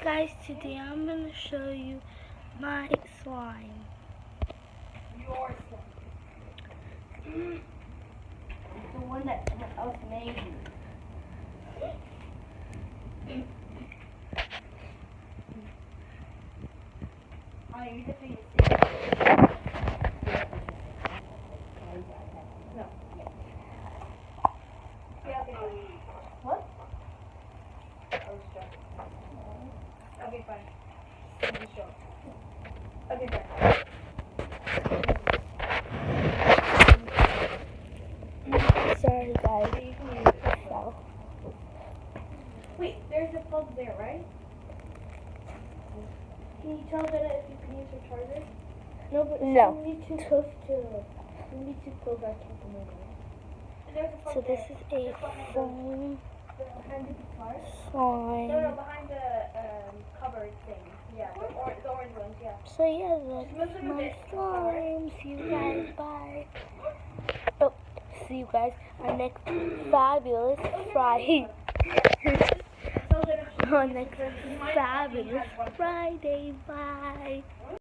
Guys, today I'm going to show you my slime. Your slime. The one that someone else made you. Oh, you just need to see. No. What? Okay, fine. Okay, fine. Sorry, guys. Wait, there's a plug there, right? Can you tell that if you can use your charger? No, but No. you need to close our camera. There's a plug So there. this is a foam Behind the guitar? slime. No, behind the cupboard thing. Yeah, the orange ones, yeah. So yeah, that's my slime. See you guys. Bye. Oh, see you guys on next fabulous Friday. On next fabulous Friday. Bye.